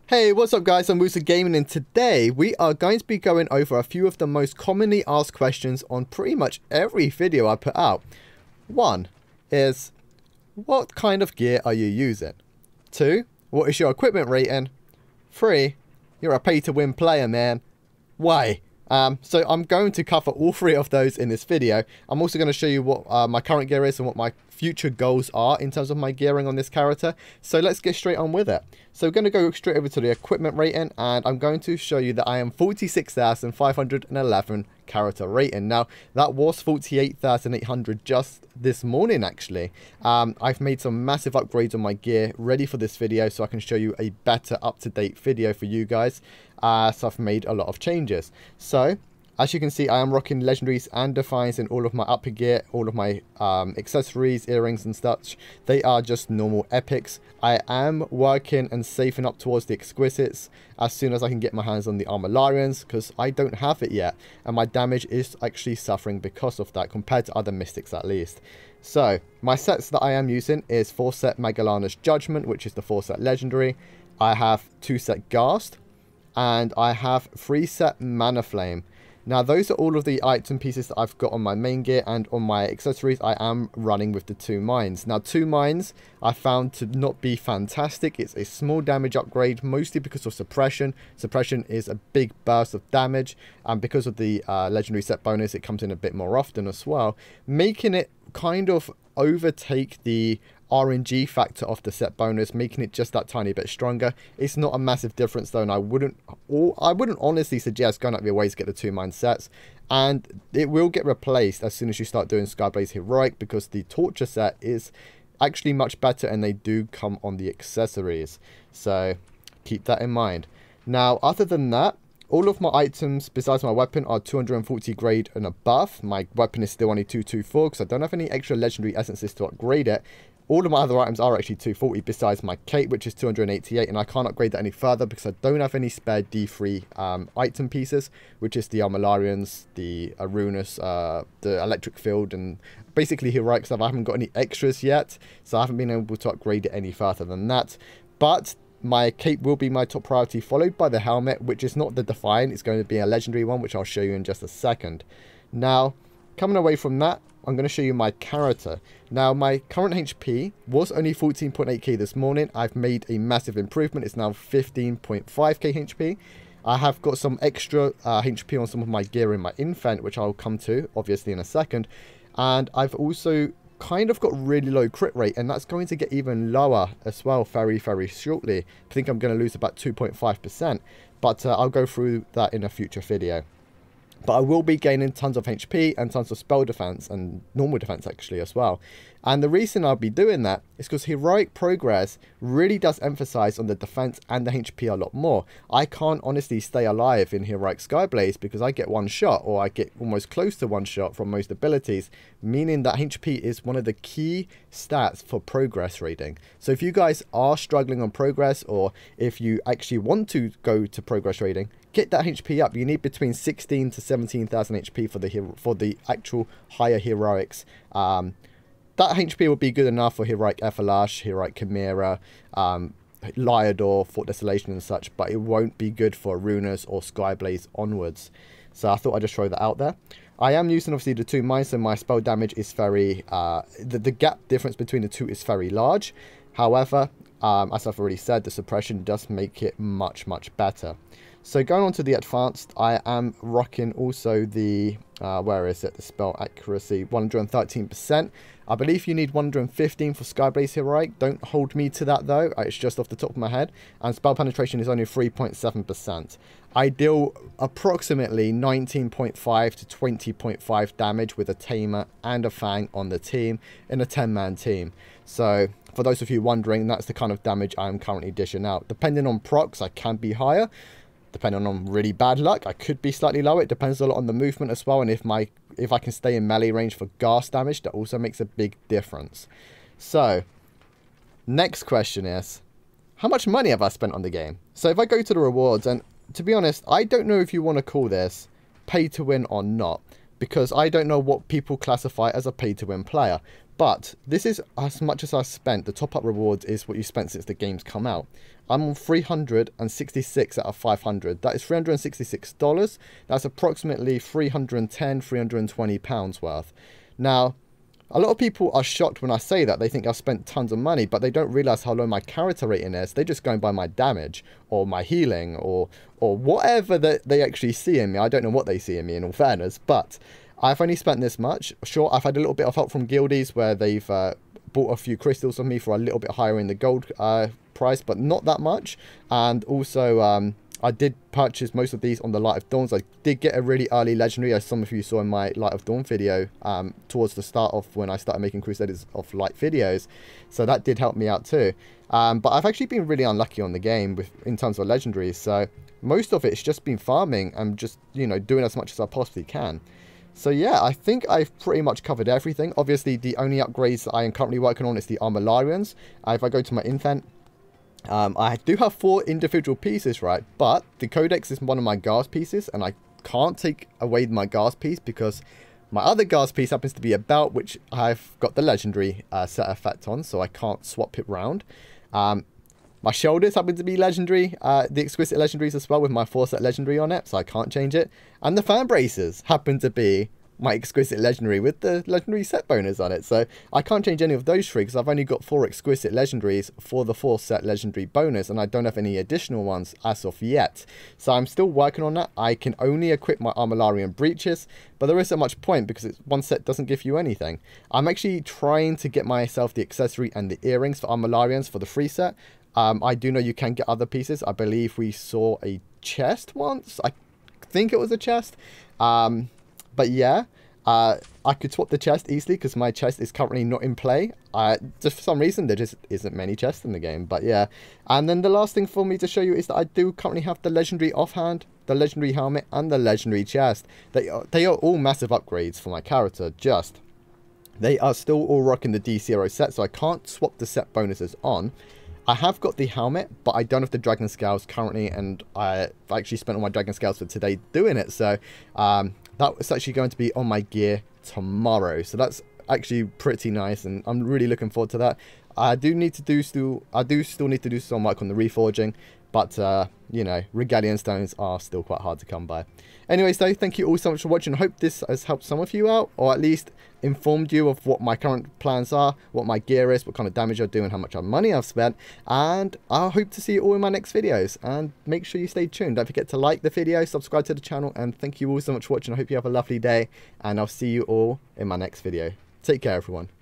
Hey, what's up guys, I'm Woozle Gaming and today we are going to be going over a few of the most commonly asked questions on pretty much every video I put out. One is, what kind of gear are you using? Two, what is your equipment rating? Three, you're a pay-to-win player, man. Why? So I'm going to cover all three of those in this video. I'm also going to show you what my current gear is and what my future goals are in terms of my gearing on this character. So let's get straight on with it. So we're going to go straight over to the equipment rating, and I'm going to show you that I am 46,511 character rating. Now that was 48,800 just this morning actually. I've made some massive upgrades on my gear ready for this video so I can show you a better up-to-date video for you guys. So I've made a lot of changes. So as you can see, I am rocking legendaries and defines in all of my upper gear, all of my accessories, earrings and such. They are just normal epics. I am working and safing up towards the exquisites as soon as I can get my hands on the armorarians, because I don't have it yet, and my damage is actually suffering because of that compared to other mystics at least. So my sets that I am using is 4-set Magellana's Judgment, which is the 4-set legendary. I have 2-set Ghast, and I have 3-set Mana Flame. Now those are all of the item pieces that I've got on my main gear, and on my accessories I am running with the 2 mines. Now 2 mines I found to not be fantastic. It's a small damage upgrade, mostly because of suppression. Suppression is a big burst of damage, and because of the legendary set bonus it comes in a bit more often as well, making it kind of overtake the RNG factor of the set bonus, making it just that tiny bit stronger. It's not a massive difference though, and I wouldn't honestly suggest going out of your way to get the 2 mine sets, and it will get replaced as soon as you start doing Skyblaze Heroic, because the Torture set is actually much better and they do come on the accessories, so keep that in mind. Now other than that, all of my items besides my weapon are 240 grade and above. My weapon is still only 224 because I don't have any extra legendary essences to upgrade it. All of my other items are actually 240 besides my cape, which is 288, and I can't upgrade that any further because I don't have any spare D3 item pieces, which is the Armolarians, the Arunas, the electric field, and basically heroic stuff. I haven't got any extras yet, so I haven't been able to upgrade it any further than that. But my cape will be my top priority, followed by the helmet, which is not the Defiant. It's going to be a legendary one, which I'll show you in just a second. Now, coming away from that, I'm going to show you my character. Now, my current HP was only 14.8k this morning. I've made a massive improvement. It's now 15.5k HP. I have got some extra HP on some of my gear in my infant, which I'll come to, obviously, in a second. And I've also kind of got really low crit rate, and that's going to get even lower as well very, very shortly. I think I'm going to lose about 2.5%, but I'll go through that in a future video. But I will be gaining tons of HP and tons of spell defense and normal defense actually as well. And the reason I'll be doing that is because Heroic Progress really does emphasize on the defense and the HP a lot more. I can't honestly stay alive in Heroic Skyblaze because I get one shot, or I get almost close to one shot from most abilities, meaning that HP is one of the key stats for progress rating. So if you guys are struggling on progress, or if you actually want to go to progress rating, get that HP up. You need between 16 to 17,000 HP for the actual higher heroics. That HP will be good enough for Heroic Ethelash, Heroic Chimera, Lyodor, Fort Desolation and such, but it won't be good for Runas or Skyblaze onwards. So I thought I'd just throw that out there. I am using obviously the 2 mines, so my spell damage is very, the gap difference between the two is very large. However, as I've already said, the suppression does make it much, much better. So going on to the advanced, I am rocking also the, where is it, the spell accuracy, 113%. I believe you need 115 for Skyblaze Heroic. Don't hold me to that though, it's just off the top of my head. And spell penetration is only 3.7%. I deal approximately 19.5 to 20.5 damage with a Tamer and a Fang on the team in a 10-man team. So for those of you wondering, that's the kind of damage I'm currently dishing out. Depending on procs, I can be higher. Depending on really bad luck, I could be slightly lower. It depends a lot on the movement as well, and if I can stay in melee range for Ghast damage, that also makes a big difference. So, next question is, how much money have I spent on the game? So if I go to the rewards, and to be honest, I don't know if you want to call this pay to win or not, because I don't know what people classify as a pay to win player. But this is as much as I spent. The top up rewards is what you spent since the game's come out. I'm on 366 out of 500. That is $366. That's approximately 310, 320 pounds worth. Now, a lot of people are shocked when I say that. They think I've spent tons of money, but they don't realize how low my character rating is. They're just going by my damage or my healing or whatever that they actually see in me. I don't know what they see in me, in all fairness, but I've only spent this much. Sure, I've had a little bit of help from guildies where they've bought a few crystals from me for a little bit higher in the gold price, but not that much. And also, I did purchase most of these on the Light of Dawns. I did get a really early legendary, as some of you saw in my Light of Dawn video, towards the start of when I started making Crusaders of Light videos. So that did help me out too. But I've actually been really unlucky on the game in terms of legendaries. So most of it's just been farming and just, you know, doing as much as I possibly can. So yeah, I think I've pretty much covered everything. Obviously, the only upgrades that I am currently working on is the Armillarians. If I go to my Infant, I do have 4 individual pieces, right? But the Codex is one of my Gas pieces, and I can't take away my Gas piece because my other Gas piece happens to be a belt, which I've got the legendary set effect on, so I can't swap it round. My shoulders happen to be legendary, the exquisite legendaries as well, with my 4-set legendary on it, so I can't change it. And the fan braces happen to be my exquisite legendary with the legendary set bonus on it, so I can't change any of those 3 because I've only got 4 exquisite legendaries for the 4-set legendary bonus, and I don't have any additional ones as of yet. So I'm still working on that. I can only equip my Armillarian breeches, but there isn't much point because one set doesn't give you anything. I'm actually trying to get myself the accessory and the earrings for Armillarians for the free set. I do know you can get other pieces. I believe we saw a chest once. I think it was a chest. But yeah, I could swap the chest easily because my chest is currently not in play. Just for some reason, there just isn't many chests in the game. But yeah, and then the last thing for me to show you is that I do currently have the legendary offhand, the legendary helmet, and the legendary chest. They are all massive upgrades for my character. They are still all rocking the D0 set, so I can't swap the set bonuses on. I have got the helmet, but I don't have the dragon scales currently, and I've actually spent all my dragon scales for today doing it. So that's actually going to be on my gear tomorrow. So that's actually pretty nice, and I'm really looking forward to that. I do still need to do some work on the reforging, but you know, Regalian stones are still quite hard to come by. Anyways though, thank you all so much for watching. I hope this has helped some of you out, or at least informed you of what my current plans are, what my gear is, what kind of damage I do, and how much money I've spent. And I hope to see you all in my next videos, and make sure you stay tuned. Don't forget to like the video, subscribe to the channel, and thank you all so much for watching. I hope you have a lovely day, and I'll see you all in my next video. Take care, everyone.